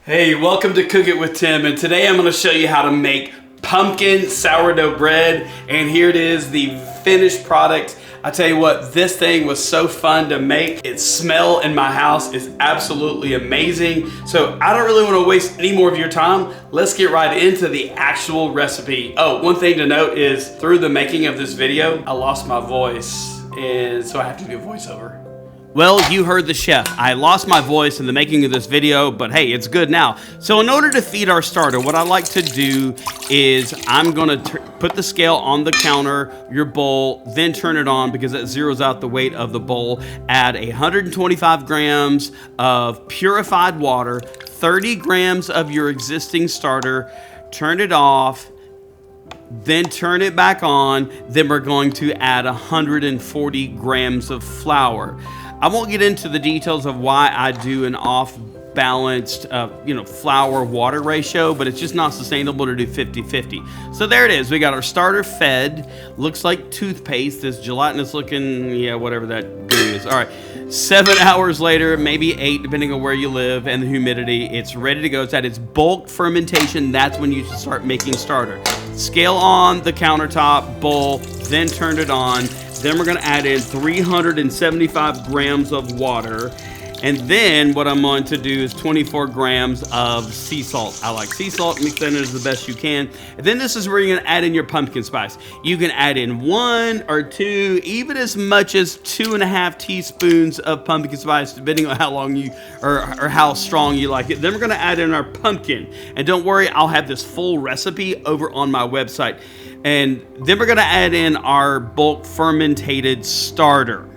Hey, welcome to Cook It with Tim, and today I'm going to show you how to make pumpkin sourdough bread, and here it is, the finished product. I tell you what, this thing was so fun to make. Its smell in my house is absolutely amazing, so I don't really want to waste any more of your time. Let's get right into the actual recipe. Oh, one thing to note is through the making of this video, I lost my voice, and so I have to do a voiceover. Well, you heard the chef. I lost my voice in the making of this video, but hey, it's good now. So in order to feed our starter, what I like to do is I'm gonna put the scale on the counter, your bowl, then turn it on because that zeroes out the weight of the bowl. Add 125 grams of purified water, 30 grams of your existing starter, turn it off, then turn it back on. Then we're going to add 140 grams of flour. I won't get into the details of why I do an off-balanced, flour-water ratio, but it's just not sustainable to do 50-50. So there it is. We got our starter fed. Looks like toothpaste. This gelatinous looking, whatever that goo is. All right. 7 hours later, maybe 8, depending on where you live and the humidity, it's ready to go. It's at its bulk fermentation. That's when you should start making starter. Scale on the countertop, bowl, then turn it on. Then we're gonna add in 375 grams of water. And then what I'm going to do is 24 grams of sea salt. I like sea salt, mix that in as the best you can. And then this is where you're gonna add in your pumpkin spice. You can add in 1 or 2, even as much as 2.5 teaspoons of pumpkin spice, depending on how long you, or how strong you like it. Then we're gonna add in our pumpkin. And don't worry, I'll have this full recipe over on my website. And then we're gonna add in our bulk fermented starter.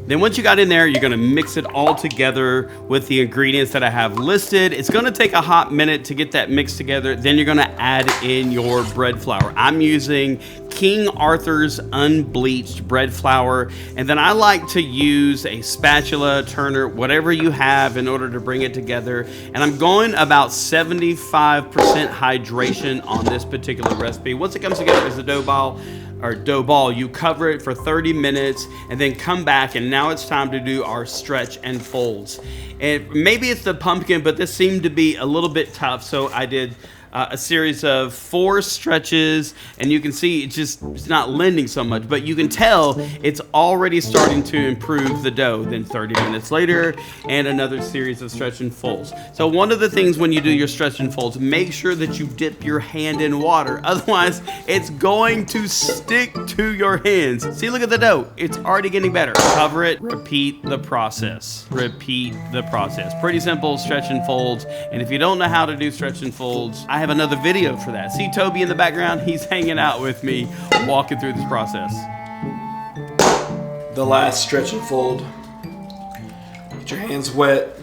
Then once you got in there, you're gonna mix it all together with the ingredients that I have listed. It's gonna take a hot minute to get that mixed together. Then you're gonna add in your bread flour. I'm using King Arthur's unbleached bread flour. And then I like to use a spatula, turner, whatever you have in order to bring it together. And I'm going about 75% hydration on this particular recipe. Once it comes together as a dough ball, you cover it for 30 minutes and then come back, and now it's time to do our stretch and folds. And maybe it's the pumpkin, but this seemed to be a little bit tough, so I did a series of 4 stretches, and you can see it's not lending so much, but you can tell it's already starting to improve the dough. Then 30 minutes later, and another series of stretch and folds. So one of the things when you do your stretch and folds, make sure that you dip your hand in water. Otherwise, it's going to stick to your hands. See, look at the dough. It's already getting better. Cover it, repeat the process. Repeat the process. Pretty simple, stretch and folds. And if you don't know how to do stretch and folds, I have another video for that. See Toby in the background? He's hanging out with me, walking through this process. The last stretch and fold. Get your hands wet.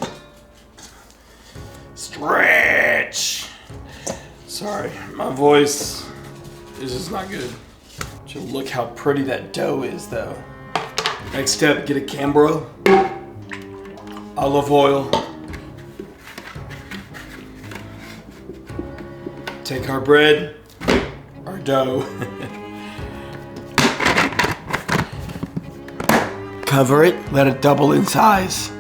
Stretch. Sorry, my voice is just not good. Just look how pretty that dough is, though. Next step, get a Cambro, olive oil. Take our bread, our dough, cover it, let it double in size.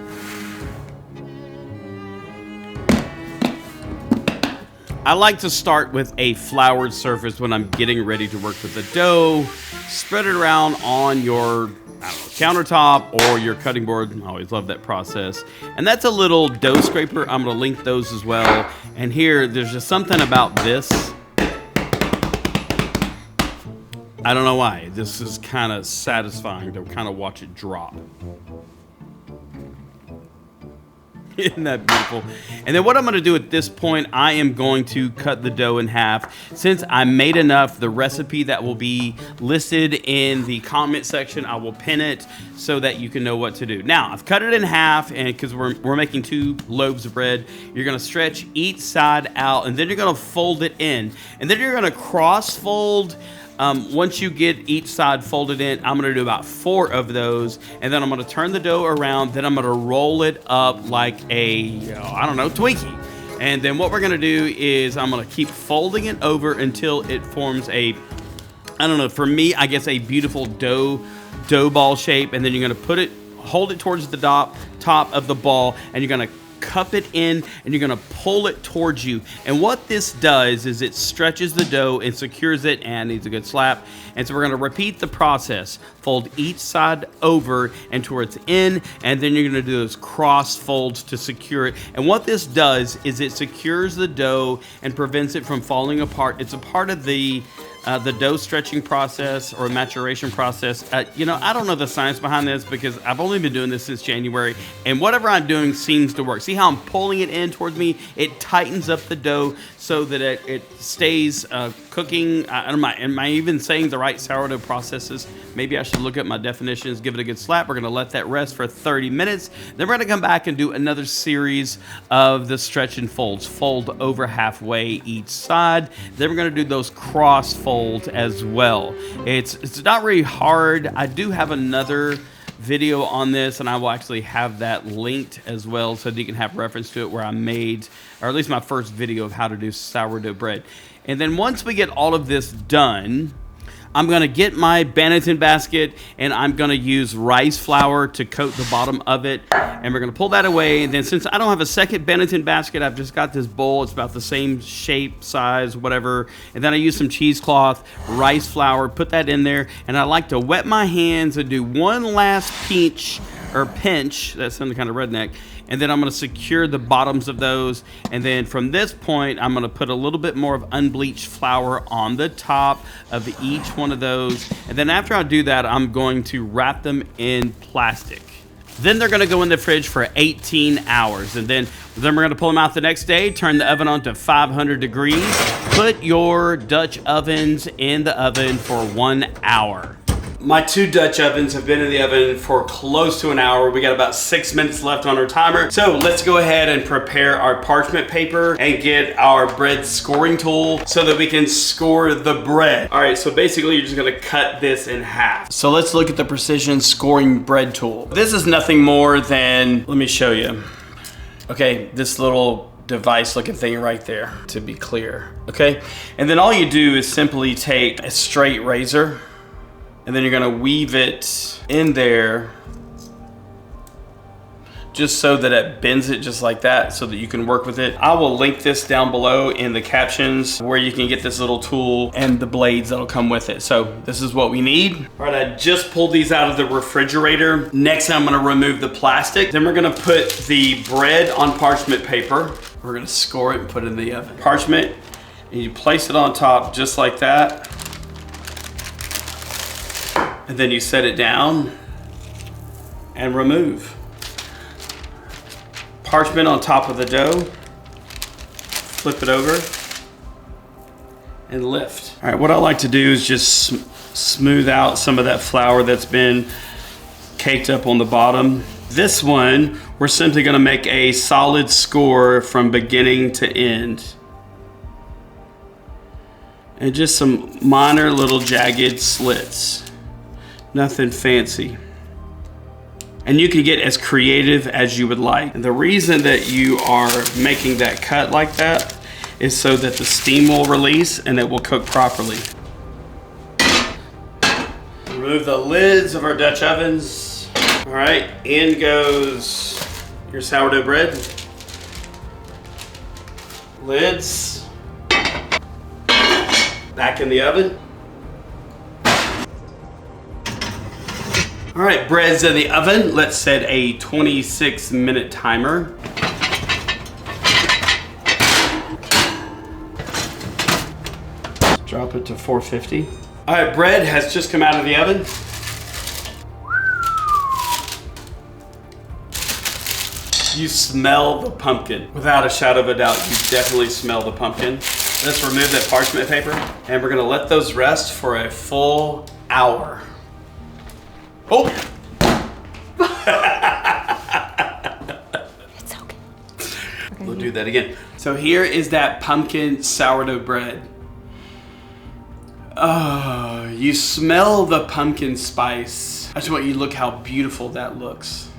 I like to start with a floured surface when I'm getting ready to work with the dough. Spread it around on your countertop or your cutting board. I always love that process. And that's a little dough scraper. I'm gonna link those as well. And here, there's just something about this. I don't know why. This is kind of satisfying to kind of watch it drop. Isn't that beautiful? And then what I'm gonna do at this point, I am going to cut the dough in half. Since I made enough, the recipe that will be listed in the comment section, I will pin it so that you can know what to do. Now, I've cut it in half, and because we're making 2 loaves of bread, you're gonna stretch each side out, and then you're gonna fold it in. And then you're gonna cross fold. Once you get each side folded in, I'm gonna do about 4 of those, and then I'm gonna turn the dough around, then I'm gonna roll it up like a, Twinkie. And then what we're gonna do is I'm gonna keep folding it over until it forms a, for me, I guess a beautiful dough ball shape, and then you're gonna hold it towards the top of the ball, and you're gonna cup it in and you're gonna pull it towards you. And what this does is it stretches the dough and secures it and needs a good slap. And so we're gonna repeat the process. Fold each side over and towards in, and then you're gonna do those cross folds to secure it. And what this does is it secures the dough and prevents it from falling apart. It's a part of the dough stretching process or maturation process. You know, I don't know the science behind this because I've only been doing this since January, and whatever I'm doing seems to work. See how I'm pulling it in towards me? It tightens up the dough so that it stays cooking. Am I even saying the right sourdough processes? Maybe I should look at my definitions, give it a good slap. We're gonna let that rest for 30 minutes. Then we're gonna come back and do another series of the stretch and folds. Fold over halfway each side. Then we're gonna do those cross folds as well. It's not really hard. I do have another video on this, and I will actually have that linked as well so that you can have reference to it, where I made, or at least my first video of how to do sourdough bread. And then once we get all of this done, I'm gonna get my Banneton basket and I'm gonna use rice flour to coat the bottom of it. And we're gonna pull that away. And then since I don't have a second Banneton basket, I've just got this bowl. It's about the same shape, size, whatever. And then I use some cheesecloth, rice flour, put that in there. And I like to wet my hands and do one last pinch, that sounded kind of redneck. And then I'm gonna secure the bottoms of those. And then from this point, I'm gonna put a little bit more of unbleached flour on the top of each one of those. And then after I do that, I'm going to wrap them in plastic. Then they're gonna go in the fridge for 18 hours. And then we're gonna pull them out the next day, turn the oven on to 500 degrees, put your Dutch ovens in the oven for 1 hour. My 2 Dutch ovens have been in the oven for close to an hour. We got about 6 minutes left on our timer. So let's go ahead and prepare our parchment paper and get our bread scoring tool so that we can score the bread. All right, so basically you're just gonna cut this in half. So let's look at the precision scoring bread tool. This is nothing more than, let me show you. Okay, this little device looking thing right there, to be clear, okay? And then all you do is simply take a straight razor, and then you're gonna weave it in there just so that it bends it just like that so that you can work with it. I will link this down below in the captions where you can get this little tool and the blades that'll come with it. So this is what we need. All right, I just pulled these out of the refrigerator. Next, I'm gonna remove the plastic. Then we're gonna put the bread on parchment paper. We're gonna score it and put it in the oven. Parchment, and you place it on top just like that. And then you set it down and remove. Parchment on top of the dough, flip it over and lift. All right, what I like to do is just smooth out some of that flour that's been caked up on the bottom. This one, we're simply gonna make a solid score from beginning to end. And just some minor little jagged slits. Nothing fancy. And you can get as creative as you would like. And the reason that you are making that cut like that is so that the steam will release and it will cook properly. Remove the lids of our Dutch ovens. All right, in goes your sourdough bread. Lids. Back in the oven. All right, bread's in the oven. Let's set a 26-minute timer. Drop it to 450. All right, bread has just come out of the oven. You smell the pumpkin. Without a shadow of a doubt, you definitely smell the pumpkin. Let's remove that parchment paper, and we're gonna let those rest for a full hour. Oh! It's okay. We'll do that again. So here is that pumpkin sourdough bread. Oh, you smell the pumpkin spice. I just want you to look how beautiful that looks.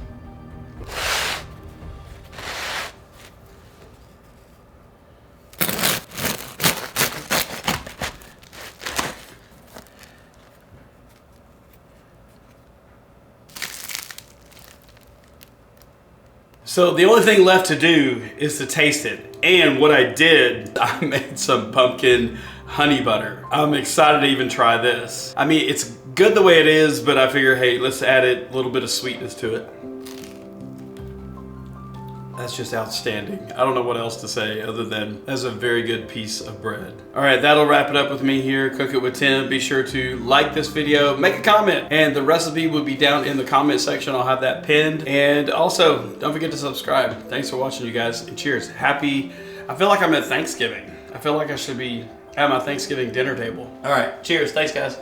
So the only thing left to do is to taste it. And what I did, I made some pumpkin honey butter. I'm excited to even try this. I mean, it's good the way it is, but I figure, hey, let's add a little bit of sweetness to it. That's just outstanding. I don't know what else to say other than that's a very good piece of bread. All right, that'll wrap it up with me here, Cook It with Tim. Be sure to like this video, make a comment, and the recipe will be down in the comment section. I'll have that pinned. And also, don't forget to subscribe. Thanks for watching, you guys, and cheers. I feel like I'm at Thanksgiving. I feel like I should be at my Thanksgiving dinner table. All right, cheers. Thanks, guys.